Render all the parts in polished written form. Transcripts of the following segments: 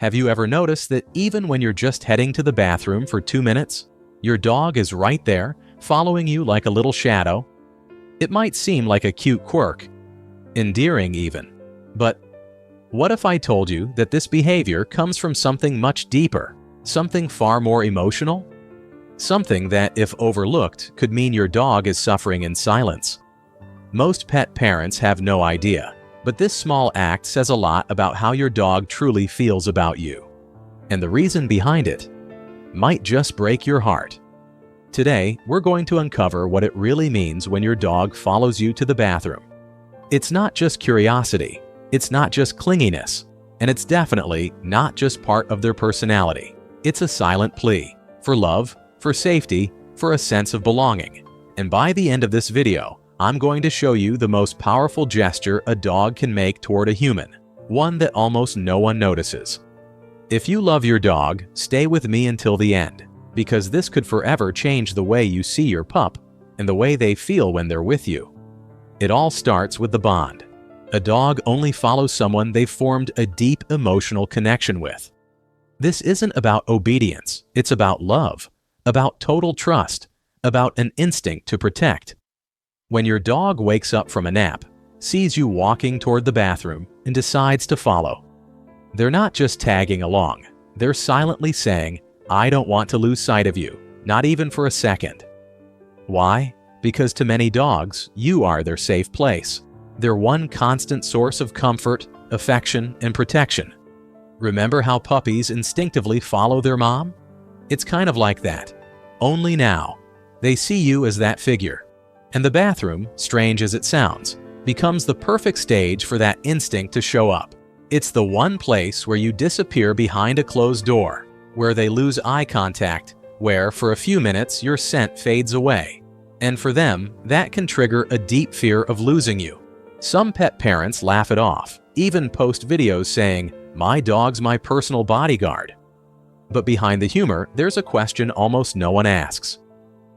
Have you ever noticed that even when you're just heading to the bathroom for 2 minutes, your dog is right there, following you like a little shadow? It might seem like a cute quirk, endearing even, but what if I told you that this behavior comes from something much deeper, something far more emotional? Something that, if overlooked, could mean your dog is suffering in silence. Most pet parents have no idea, but this small act says a lot about how your dog truly feels about you. And the reason behind it might just break your heart. Today, we're going to uncover what it really means when your dog follows you to the bathroom. It's not just curiosity, it's not just clinginess, and it's definitely not just part of their personality. It's a silent plea for love, for safety, for a sense of belonging. And by the end of this video, I'm going to show you the most powerful gesture a dog can make toward a human, one that almost no one notices. If you love your dog, stay with me until the end, because this could forever change the way you see your pup and the way they feel when they're with you. It all starts with the bond. A dog only follows someone they've formed a deep emotional connection with. This isn't about obedience, it's about love, about total trust, about an instinct to protect. When your dog wakes up from a nap, sees you walking toward the bathroom, and decides to follow, they're not just tagging along, they're silently saying, "I don't want to lose sight of you, not even for a second." Why? Because to many dogs, you are their safe place, their one constant source of comfort, affection, and protection. Remember how puppies instinctively follow their mom? It's kind of like that. Only now, they see you as that figure. And the bathroom, strange as it sounds, becomes the perfect stage for that instinct to show up. It's the one place where you disappear behind a closed door, where they lose eye contact, where for a few minutes your scent fades away. And for them, that can trigger a deep fear of losing you. Some pet parents laugh it off, even post videos saying, "My dog's my personal bodyguard." But behind the humor, there's a question almost no one asks.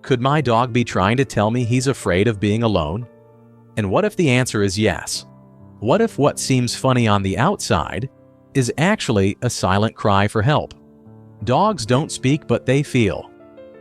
Could my dog be trying to tell me he's afraid of being alone? And what if the answer is yes? What if what seems funny on the outside is actually a silent cry for help? Dogs don't speak, but they feel.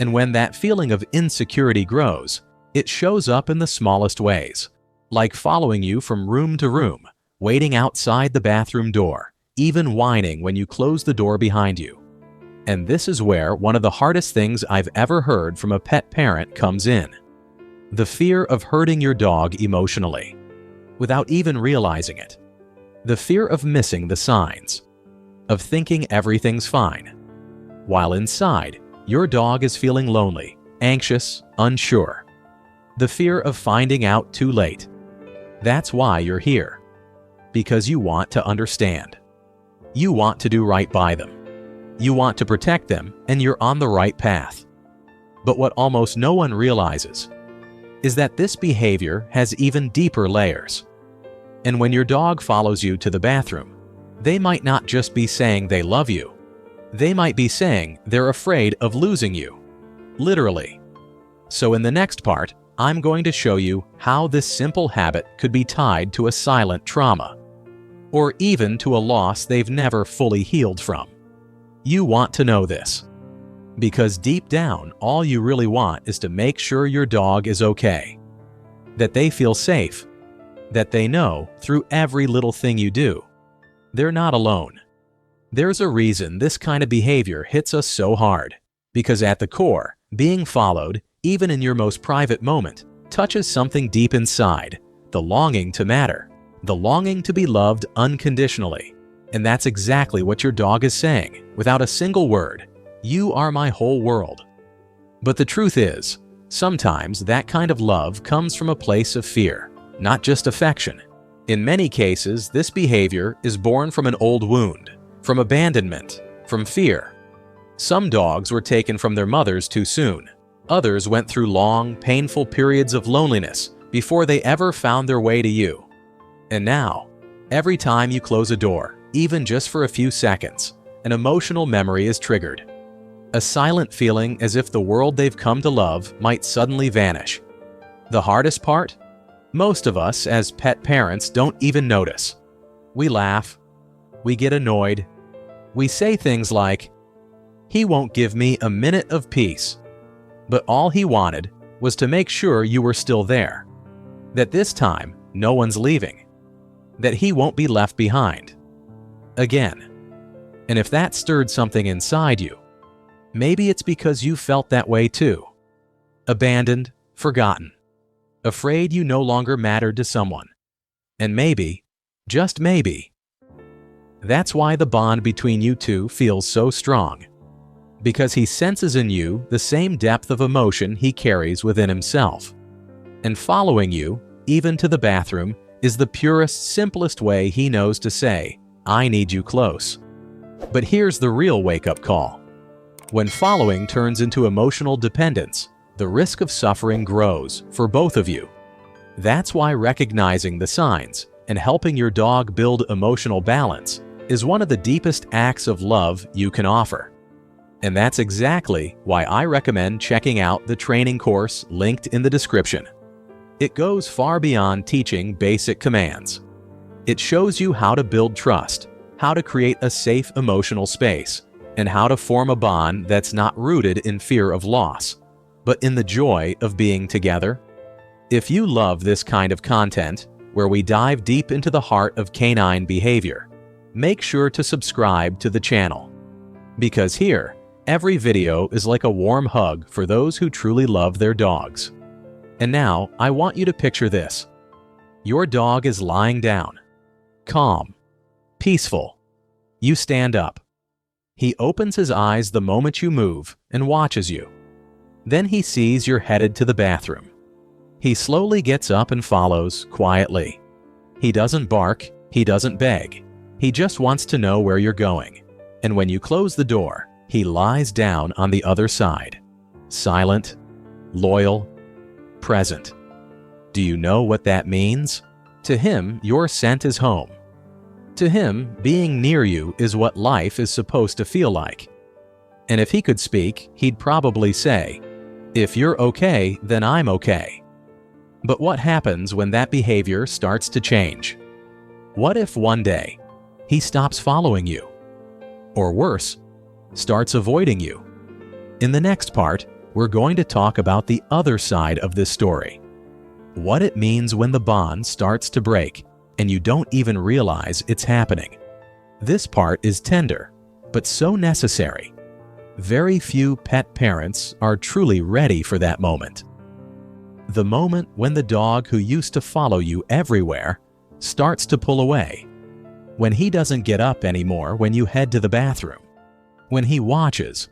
And when that feeling of insecurity grows, it shows up in the smallest ways, like following you from room to room, waiting outside the bathroom door, even whining when you close the door behind you. And this is where one of the hardest things I've ever heard from a pet parent comes in. The fear of hurting your dog emotionally, without even realizing it. The fear of missing the signs, of thinking everything's fine, while inside, your dog is feeling lonely, anxious, unsure. The fear of finding out too late. That's why you're here. Because you want to understand. You want to do right by them. You want to protect them, and you're on the right path. But what almost no one realizes is that this behavior has even deeper layers. And when your dog follows you to the bathroom, they might not just be saying they love you. They might be saying they're afraid of losing you. Literally. So in the next part, I'm going to show you how this simple habit could be tied to a silent trauma, or even to a loss they've never fully healed from. You want to know this, because deep down, all you really want is to make sure your dog is okay, that they feel safe, that they know through every little thing you do, they're not alone. There's a reason this kind of behavior hits us so hard, because at the core, being followed, even in your most private moment, touches something deep inside, the longing to matter, the longing to be loved unconditionally. And that's exactly what your dog is saying, without a single word. You are my whole world. But the truth is, sometimes that kind of love comes from a place of fear, not just affection. In many cases, this behavior is born from an old wound, from abandonment, from fear. Some dogs were taken from their mothers too soon. Others went through long, painful periods of loneliness before they ever found their way to you. And now, every time you close a door, even just for a few seconds, an emotional memory is triggered. A silent feeling as if the world they've come to love might suddenly vanish. The hardest part? Most of us as pet parents don't even notice. We laugh, we get annoyed, We say things like, "He won't give me a minute of peace," but all he wanted was to make sure you were still there, that this time no one's leaving, that he won't be left behind. Again. And if that stirred something inside you, maybe it's because you felt that way too. Abandoned, forgotten, afraid you no longer mattered to someone. And maybe, just maybe, that's why the bond between you two feels so strong. Because he senses in you the same depth of emotion he carries within himself. And following you, even to the bathroom, is the purest, simplest way he knows to say, "I need you close." But here's the real wake-up call. When following turns into emotional dependence, the risk of suffering grows for both of you. That's why recognizing the signs and helping your dog build emotional balance is one of the deepest acts of love you can offer. And that's exactly why I recommend checking out the training course linked in the description. It goes far beyond teaching basic commands. It shows you how to build trust, how to create a safe emotional space, and how to form a bond that's not rooted in fear of loss, but in the joy of being together. If you love this kind of content, where we dive deep into the heart of canine behavior, make sure to subscribe to the channel. Because here, every video is like a warm hug for those who truly love their dogs. And now, I want you to picture this. Your dog is lying down, calm, peaceful. You stand up. He opens his eyes the moment you move and watches you. Then he sees you're headed to the bathroom. He slowly gets up and follows quietly. He doesn't bark, he doesn't beg. He just wants to know where you're going. And when you close the door, he lies down on the other side. Silent, loyal, present. Do you know what that means? To him, your scent is home. To him, being near you is what life is supposed to feel like. And if he could speak, he'd probably say, "If you're okay, then I'm okay." But what happens when that behavior starts to change? What if one day he stops following you? Or worse, starts avoiding you? In the next part, we're going to talk about the other side of this story. What it means when the bond starts to break and you don't even realize it's happening. This part is tender, but so necessary. Very few pet parents are truly ready for that moment. The moment when the dog who used to follow you everywhere starts to pull away. When he doesn't get up anymore when you head to the bathroom. When he watches,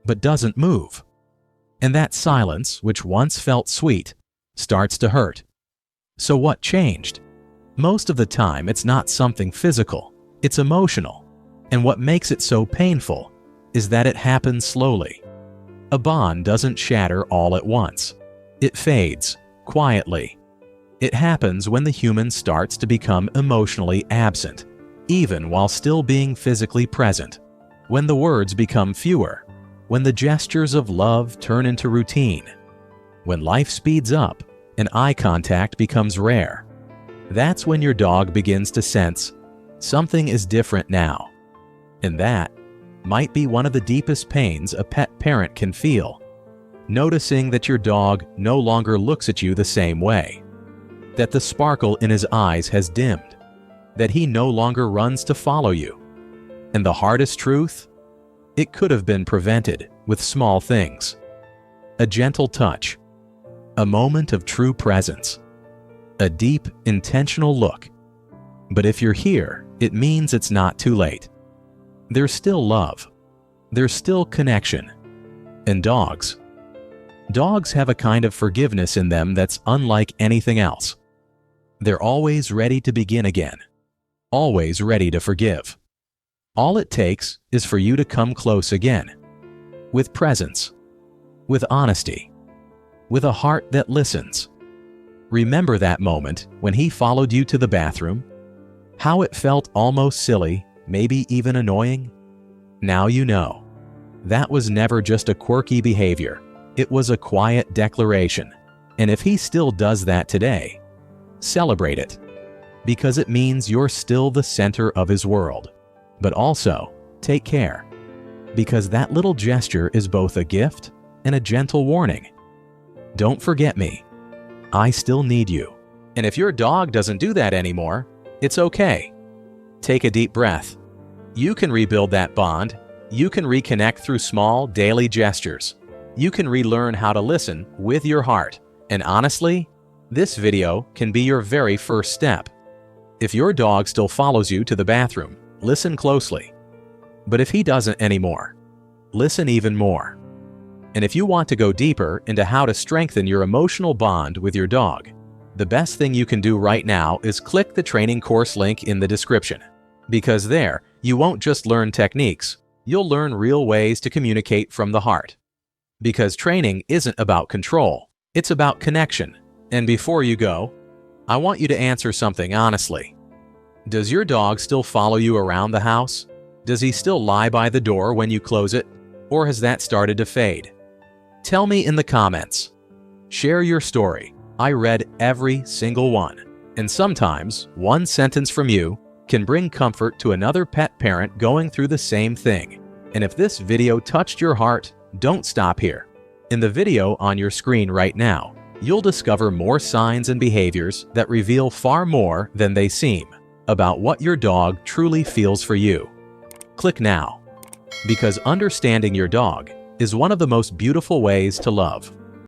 but doesn't move. And that silence, which once felt sweet, starts to hurt. So what changed? Most of the time, it's not something physical, it's emotional. And what makes it so painful is that it happens slowly. A bond doesn't shatter all at once. It fades, quietly. It happens when the human starts to become emotionally absent, even while still being physically present. When the words become fewer. When the gestures of love turn into routine. When life speeds up and eye contact becomes rare. That's when your dog begins to sense something is different now. And that might be one of the deepest pains a pet parent can feel. Noticing that your dog no longer looks at you the same way. That the sparkle in his eyes has dimmed. That he no longer runs to follow you. And the hardest truth? It could have been prevented with small things. A gentle touch. A moment of true presence. A deep, intentional look. But if you're here, it means it's not too late. There's still love. There's still connection. And dogs have a kind of forgiveness in them that's unlike anything else. They're always ready to begin again. Always ready to forgive. All it takes is for you to come close again. With presence. With honesty. With a heart that listens. Remember that moment when he followed you to the bathroom? How it felt almost silly, maybe even annoying? Now you know. That was never just a quirky behavior. It was a quiet declaration. And if he still does that today, celebrate it. Because it means you're still the center of his world. But also, take care. Because that little gesture is both a gift and a gentle warning. Don't forget me. I still need you. And if your dog doesn't do that anymore, it's okay. Take a deep breath. You can rebuild that bond. You can reconnect through small daily gestures. You can relearn how to listen with your heart. And honestly, this video can be your very first step. If your dog still follows you to the bathroom, listen closely. But if he doesn't anymore, listen even more. And if you want to go deeper into how to strengthen your emotional bond with your dog, the best thing you can do right now is click the training course link in the description. Because there, you won't just learn techniques, you'll learn real ways to communicate from the heart. Because training isn't about control, it's about connection. And before you go, I want you to answer something honestly. Does your dog still follow you around the house? Does he still lie by the door when you close it? Or has that started to fade? Tell me in the comments. Share your story. I read every single one. And sometimes, one sentence from you can bring comfort to another pet parent going through the same thing. And if this video touched your heart, don't stop here. In the video on your screen right now, you'll discover more signs and behaviors that reveal far more than they seem about what your dog truly feels for you. Click now, because understanding your dog is one of the most beautiful ways to love.